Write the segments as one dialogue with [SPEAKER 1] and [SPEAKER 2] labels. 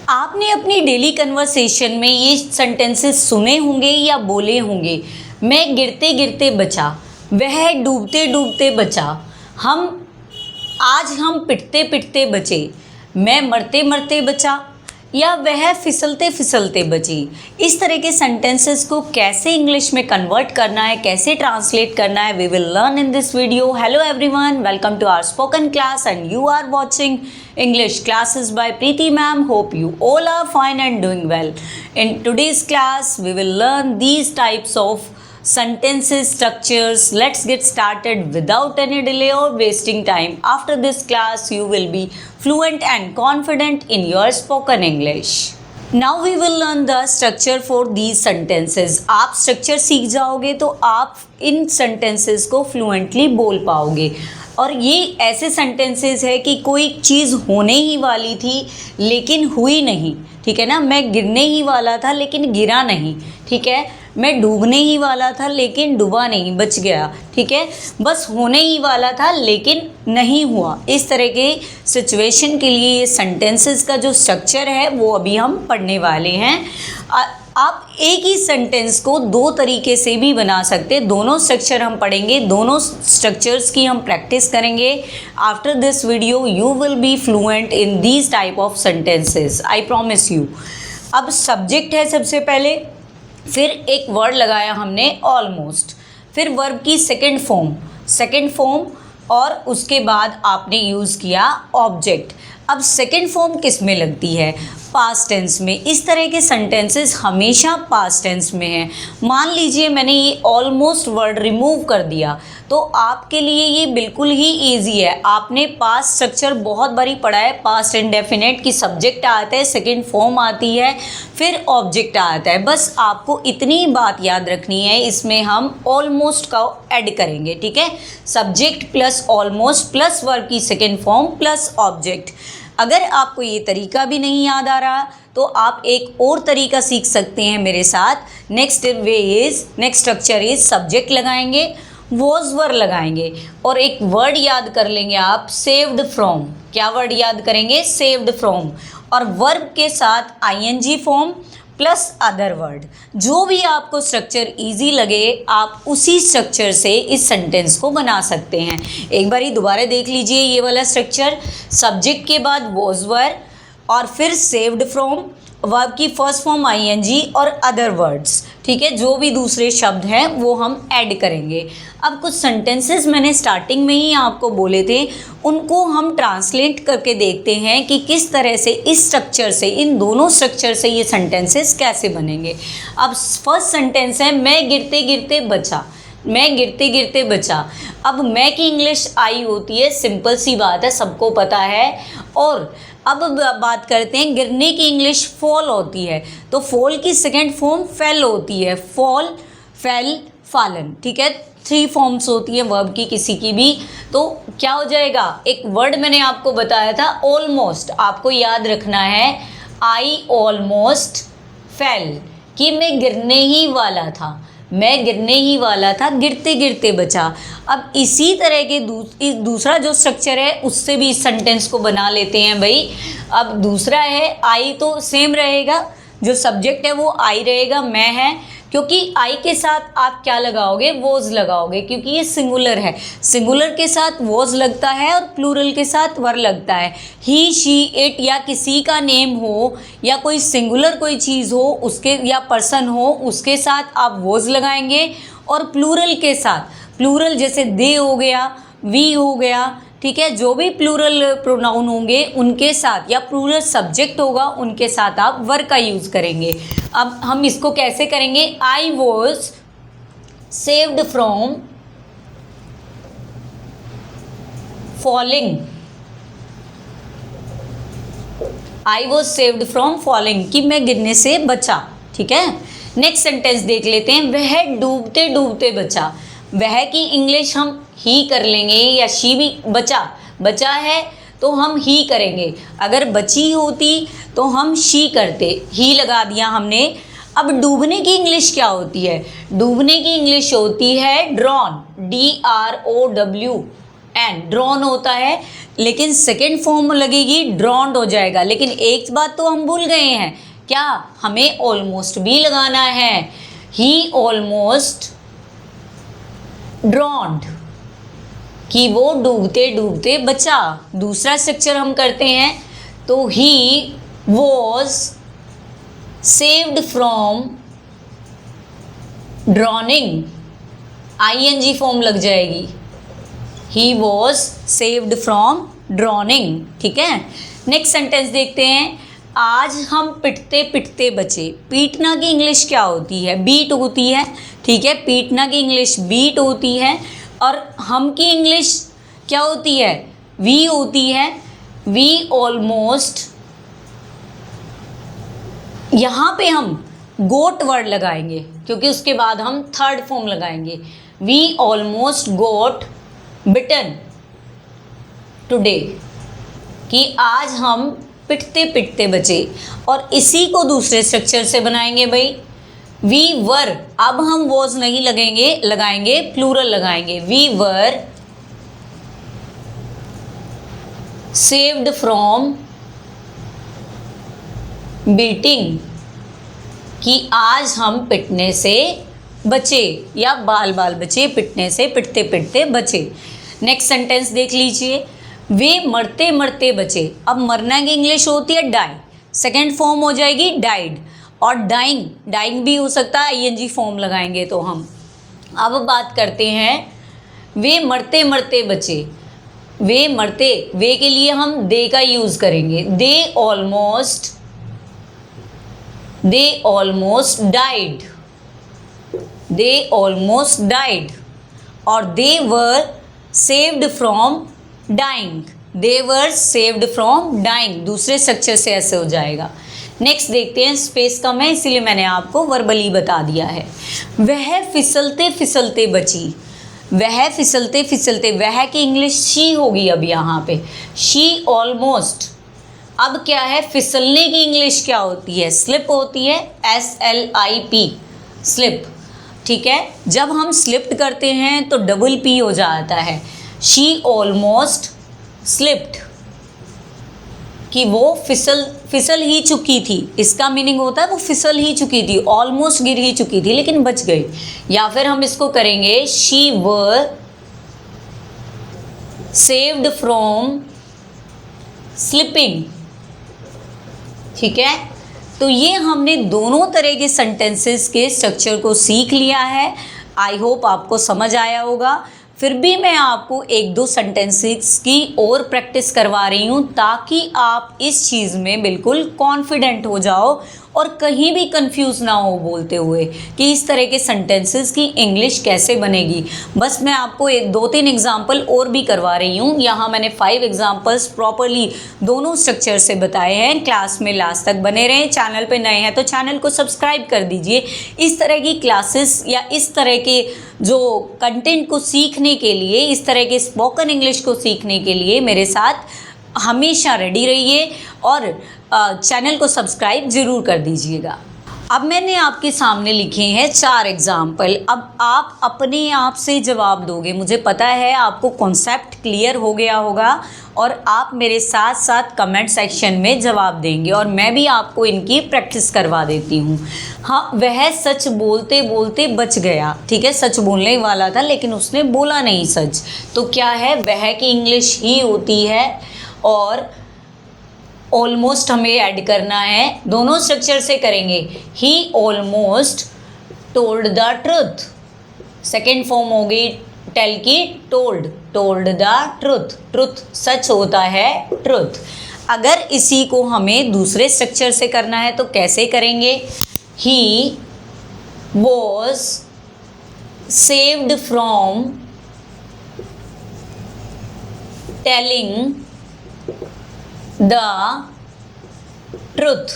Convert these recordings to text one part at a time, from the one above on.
[SPEAKER 1] आपने अपनी daily conversation में ये सेंटेंसेस सुने होंगे या बोले होंगे। मैं गिरते गिरते बचा, वह डूबते डूबते बचा, हम पिटते पिटते बचे, मैं मरते मरते बचा, या वह फिसलते फिसलते बची। इस तरह के सेंटेंसेस को कैसे इंग्लिश में कन्वर्ट करना है, कैसे ट्रांसलेट करना है, we will learn in this video. Hello everyone, welcome to our spoken class and you are watching English classes by Preeti ma'am. Hope you all are fine and doing well. In today's class we will learn these types of sentences, structures. Let's get started without any delay or wasting time. After this class you will be fluent and confident in your spoken English. Now we will learn the structure for these sentences. आप structure सीख जाओगे तो आप इन sentences को fluently बोल पाओगे। और ये ऐसे sentences है कि कोई चीज़ होने ही वाली थी लेकिन हुई नहीं, ठीक है ना। मैं गिरने ही वाला था लेकिन गिरा नहीं, ठीक है। मैं डूबने ही वाला था लेकिन डूबा नहीं, बच गया, ठीक है। बस होने ही वाला था लेकिन नहीं हुआ। इस तरह के सिचुएशन के लिए ये सेंटेंसेस का जो स्ट्रक्चर है वो अभी हम पढ़ने वाले हैं। आप एक ही सेंटेंस को दो तरीके से भी बना सकते हैं। दोनों स्ट्रक्चर हम पढ़ेंगे, दोनों स्ट्रक्चर्स की हम प्रैक्टिस करेंगे। After this video you will be fluent in these type of sentences, I promise you. अब सब्जेक्ट है सबसे पहले, फिर एक वर्ड लगाया हमने ऑलमोस्ट, फिर वर्ब की सेकंड फॉर्म और उसके बाद आपने यूज़ किया ऑब्जेक्ट। अब सेकंड फॉर्म किस में लगती है? पास्ट टेंस में। इस तरह के सेंटेंसेस हमेशा पास्ट टेंस में हैं। मान लीजिए मैंने ये ऑलमोस्ट वर्ड रिमूव कर दिया तो आपके लिए ये बिल्कुल ही इजी है। आपने पास्ट स्ट्रक्चर बहुत बारी पढ़ा है। पास्ट इंडेफिनिट की सब्जेक्ट आता है, सेकंड फॉर्म आती है, फिर ऑब्जेक्ट आता है। बस आपको इतनी बात याद रखनी है, इसमें हम ऑलमोस्ट का ऐड करेंगे, ठीक है। Subject plus almost plus verb की सेकंड फॉर्म प्लस ऑब्जेक्ट। अगर आपको ये तरीका भी नहीं याद आ रहा तो आप एक और तरीका सीख सकते हैं मेरे साथ। नेक्स्ट स्ट्रक्चर इज सब्जेक्ट लगाएंगे, वॉज वर लगाएंगे और एक वर्ड याद कर लेंगे आप, सेव्ड फ्रॉम। क्या वर्ड याद करेंगे? Saved from. और वर्ब के साथ ING form plus other word. जो भी आपको स्ट्रक्चर इजी लगे आप उसी स्ट्रक्चर से इस सेंटेंस को बना सकते हैं। एक बारी दोबारा देख लीजिए ये वाला स्ट्रक्चर। सब्जेक्ट के बाद वॉज वर और फिर सेव्ड फ्रॉम, वर्ब की फर्स्ट फॉर्म आईएनजी और अदर वर्ड्स, ठीक है। जो भी दूसरे शब्द हैं वो हम ऐड करेंगे। अब कुछ सेंटेंसेस मैंने स्टार्टिंग में ही आपको बोले थे, उनको हम ट्रांसलेट करके देखते हैं कि किस तरह से इस स्ट्रक्चर से, इन दोनों स्ट्रक्चर से ये सेंटेंसेस कैसे बनेंगे। अब फर्स्ट सेंटेंस है मैं गिरते गिरते बचा, मैं गिरते गिरते बचा। अब मैं की इंग्लिश आई होती है, सिंपल सी बात है, सबको पता है। और अब बात करते हैं गिरने की इंग्लिश फॉल होती है, तो फॉल की सेकंड फॉर्म फेल होती है, फॉल, फेल, फॉलन, ठीक है। 3 फॉर्म्स होती है वर्ब की किसी की भी। तो क्या हो जाएगा? एक वर्ड मैंने आपको बताया था ऑलमोस्ट, आपको याद रखना है, आई ऑलमोस्ट फेल, कि मैं गिरने ही वाला था, मैं गिरने ही वाला था, गिरते गिरते बचा। अब इसी तरह के दूसरा जो स्ट्रक्चर है उससे भी इस सेंटेंस को बना लेते हैं भाई। अब दूसरा है आई, तो सेम रहेगा, जो सब्जेक्ट है वो आई रहेगा, मैं है, क्योंकि आई के साथ आप क्या लगाओगे? वॉज लगाओगे, क्योंकि ये सिंगुलर है। सिंगुलर के साथ वॉज लगता है और प्लूरल के साथ वर लगता है। ही, शी, इट या किसी का नेम हो या कोई सिंगुलर कोई चीज़ हो उसके, या पर्सन हो, उसके साथ आप वॉज लगाएंगे। और प्लूरल के साथ, प्लूरल जैसे दे हो गया, वी हो गया, ठीक है, जो भी प्लूरल प्रोनाउन होंगे उनके साथ, या प्लूरल सब्जेक्ट होगा उनके साथ आप वर का यूज़ करेंगे। अब हम इसको कैसे करेंगे? आई was saved from falling, I was saved from falling, कि मैं गिरने से बचा, ठीक है। नेक्स्ट सेंटेंस देख लेते हैं, वह डूबते डूबते बचा। वह की इंग्लिश हम ही कर लेंगे, या शी भी, बचा है तो हम ही करेंगे। अगर बची होती तो हम शी करते, ही लगा दिया हमने। अब डूबने की इंग्लिश क्या होती है? डूबने की इंग्लिश होती है ड्रॉन, DROWN, एन, ड्रॉन होता है, लेकिन सेकेंड फॉर्म लगेगी ड्रॉन्ड हो जाएगा। लेकिन एक बात तो हम भूल गए हैं, क्या? हमें ऑलमोस्ट भी लगाना है। ही ऑलमोस्ट ड्रॉन्ड, कि वो डूबते डूबते बचा। दूसरा स्ट्रक्चर हम करते हैं तो he was saved from drowning, ING form लग जाएगी। He was saved from drowning. ठीक है, नेक्स्ट सेंटेंस देखते हैं। आज हम पिटते पिटते बचे। पीटना की इंग्लिश क्या होती है? बीट होती है। ठीक है, पीटना की इंग्लिश बीट होती है, और हम की इंग्लिश क्या होती है? वी होती है। वी ऑलमोस्ट, यहाँ पे हम गोट वर्ड लगाएंगे क्योंकि उसके बाद हम थर्ड फॉर्म लगाएंगे। We almost got beaten today, कि आज हम पिटते पिटते बचे। और इसी को दूसरे स्ट्रक्चर से बनाएंगे भाई। वी वर, अब हम वॉज नहीं लगाएंगे प्लूरल लगाएंगे। We were saved from beating, कि आज हम पिटने से बचे, या बाल बाल बचे, पिटने से पिटते पिटते बचे। नेक्स्ट सेंटेंस देख लीजिए। वे मरते मरते बचे। अब मरना की इंग्लिश होती है डाई, सेकेंड फॉर्म हो जाएगी डाइड। और डाइंग भी हो सकता है, ING फॉर्म लगाएंगे तो हम। अब बात करते हैं वे मरते मरते बचे। वे मरते, वे के लिए हम दे का यूज़ करेंगे। They almost died, they almost died. और they were saved from dying, they were saved from dying, दूसरे स्ट्रक्चर से ऐसे हो जाएगा। नेक्स्ट देखते हैं, स्पेस कम है इसीलिए मैंने आपको वर्बली बता दिया है। वह फिसलते फिसलते बची। वह फिसलते फिसलते, वह की इंग्लिश शी होगी अब यहाँ पे। शी ऑलमोस्ट, अब क्या है? फिसलने की इंग्लिश क्या होती है? स्लिप होती है, SLIP, स्लिप। ठीक है, जब हम स्लिप्ड करते हैं तो डबल P हो जाता है। शी ऑलमोस्ट स्लिप्ड, कि वो फिसल ही चुकी थी। इसका मीनिंग होता है वो फिसल ही चुकी थी, ऑलमोस्ट गिर ही चुकी थी लेकिन बच गई। या फिर हम इसको करेंगे she were saved from slipping. ठीक है, तो ये हमने दोनों तरह के सेंटेंसेस के स्ट्रक्चर को सीख लिया है। आई होप आपको समझ आया होगा। फिर भी मैं आपको एक दो सेंटेंसेस की और प्रैक्टिस करवा रही हूँ ताकि आप इस चीज़ में बिल्कुल कॉन्फिडेंट हो जाओ और कहीं भी कंफ्यूज ना हो बोलते हुए कि इस तरह के सेंटेंसेस की इंग्लिश कैसे बनेगी। बस मैं आपको एक दो तीन एग्जांपल और भी करवा रही हूँ। यहाँ मैंने 5 एग्जांपल्स प्रॉपरली दोनों स्ट्रक्चर से बताए हैं। क्लास में लास्ट तक बने रहें। चैनल पे नए हैं तो चैनल को सब्सक्राइब कर दीजिए। इस तरह की क्लासेस या इस तरह के जो कंटेंट को सीखने के लिए, इस तरह के स्पोकन इंग्लिश को सीखने के लिए मेरे साथ हमेशा रेडी रहिए और चैनल को सब्सक्राइब ज़रूर कर दीजिएगा। अब मैंने आपके सामने लिखे हैं 4 एग्जाम्पल। अब आप अपने आप से जवाब दोगे। मुझे पता है आपको कॉन्सेप्ट क्लियर हो गया होगा और आप मेरे साथ साथ कमेंट सेक्शन में जवाब देंगे और मैं भी आपको इनकी प्रैक्टिस करवा देती हूँ। हाँ, वह सच बोलते बोलते बच गया। ठीक है, सच बोलने वाला था लेकिन उसने बोला नहीं सच। तो क्या है, वह की इंग्लिश ही होती है और ऑलमोस्ट हमें ऐड करना है। दोनों स्ट्रक्चर से करेंगे। He almost told the truth. Second form होगी टेल की टोल्ड द ट्रुथ। ट्रुथ सच होता है, ट्रुथ। अगर इसी को हमें दूसरे स्ट्रक्चर से करना है तो कैसे करेंगे? He was saved from telling the truth.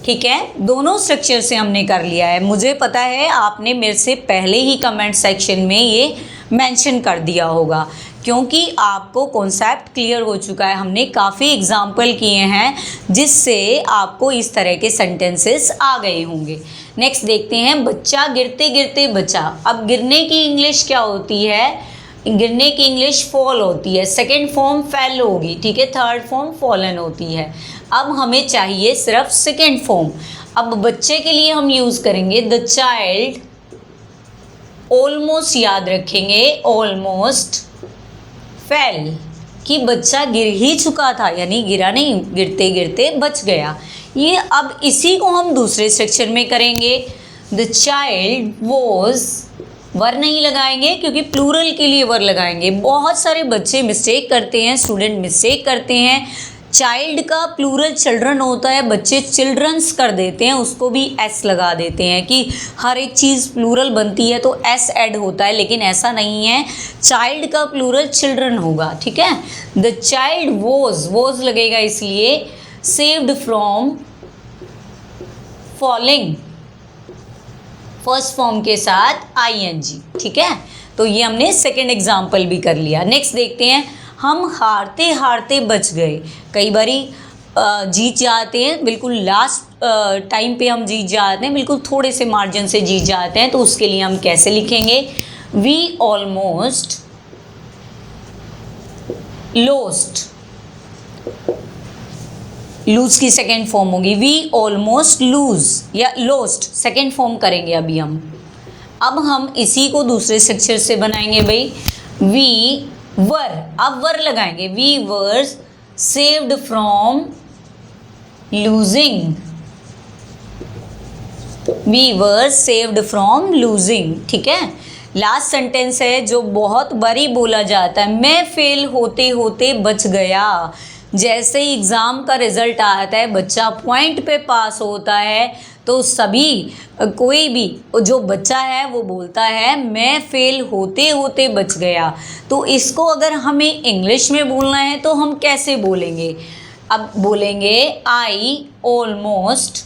[SPEAKER 1] ठीक है, दोनों स्ट्रक्चर से हमने कर लिया है। मुझे पता है आपने मेरे से पहले ही कमेंट सेक्शन में ये मेंशन कर दिया होगा क्योंकि आपको कॉन्सेप्ट क्लियर हो चुका है। हमने काफ़ी एग्जाम्पल किए हैं जिससे आपको इस तरह के सेंटेंसेस आ गए होंगे। नेक्स्ट देखते हैं, बच्चा गिरते गिरते बचा। अब गिरने की इंग्लिश क्या होती है? गिरने की इंग्लिश फॉल होती है, सेकेंड फॉर्म फेल होगी, ठीक है, थर्ड फॉर्म फॉलन होती है। अब हमें चाहिए सिर्फ सेकेंड फॉर्म। अब बच्चे के लिए हम यूज़ करेंगे द चाइल्ड ऑलमोस्ट, याद रखेंगे ऑलमोस्ट फेल, कि बच्चा गिर ही चुका था, यानी गिरा नहीं, गिरते गिरते बच गया। ये अब इसी को हम दूसरे सेक्शन में करेंगे। द चाइल्ड वॉज, वर नहीं लगाएंगे क्योंकि प्लूरल के लिए वर लगाएंगे। बहुत सारे बच्चे मिस्टेक करते हैं, स्टूडेंट मिस्टेक करते हैं। चाइल्ड का प्लूरल चिल्ड्रन होता है, बच्चे चिल्ड्रंस कर देते हैं, उसको भी एस लगा देते हैं कि हर एक चीज़ प्लूरल बनती है तो एस ऐड होता है, लेकिन ऐसा नहीं है। चाइल्ड का प्लूरल चिल्ड्रन होगा, ठीक है। द चाइल्ड वॉज लगेगा इसलिए saved from falling, first form के साथ आईएनजी, ठीक है। तो ये हमने सेकेंड एग्जाम्पल भी कर लिया। नेक्स्ट देखते हैं, हम हारते हारते बच गए। कई बारी जीत जाते हैं, बिल्कुल लास्ट टाइम पे हम जीत जाते हैं, बिल्कुल थोड़े से मार्जिन से जीत जाते हैं, तो उसके लिए हम कैसे लिखेंगे? वी ऑलमोस्ट लोस्ट, लूज की सेकेंड फॉर्म होगी वी ऑलमोस्ट लूज, या लोस्ट सेकेंड फॉर्म करेंगे अभी हम। अब हम इसी को दूसरे स्ट्रक्चर से बनाएंगे भाई। वी वर, अब वर लगाएंगे, we were saved from losing, we were saved from losing, ठीक है। लास्ट सेंटेंस है जो बहुत बारी बोला जाता है, मैं फेल होते होते बच गया। जैसे ही एग्ज़ाम का रिज़ल्ट आता है, बच्चा पॉइंट पे पास होता है, तो सभी कोई भी जो बच्चा है वो बोलता है मैं फेल होते होते बच गया। तो इसको अगर हमें इंग्लिश में बोलना है तो हम कैसे बोलेंगे? अब बोलेंगे आई ऑलमोस्ट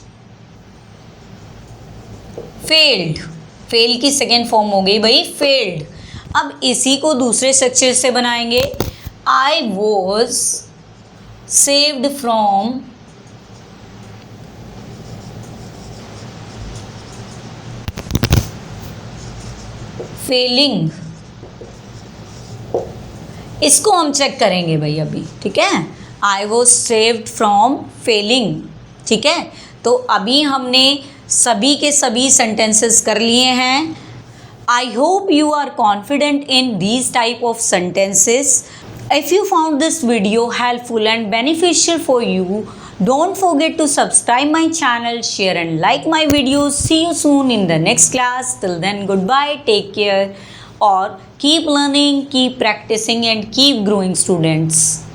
[SPEAKER 1] फेल्ड, फेल की सेकेंड फॉर्म हो गई भाई फेल्ड। अब इसी को दूसरे स्ट्रक्चर से बनाएंगे, I was saved from failing. इसको हम चेक करेंगे भाई अभी, ठीक है। I was saved from failing, ठीक है। तो अभी हमने सभी के सभी सेंटेंसेस कर लिए हैं। I hope you are confident in these type of sentences. If you found this video helpful and beneficial for you, don't forget to subscribe my channel, share and like my videos. See you soon in the next class. Till then, goodbye, take care, or keep learning, keep practicing and keep growing, students.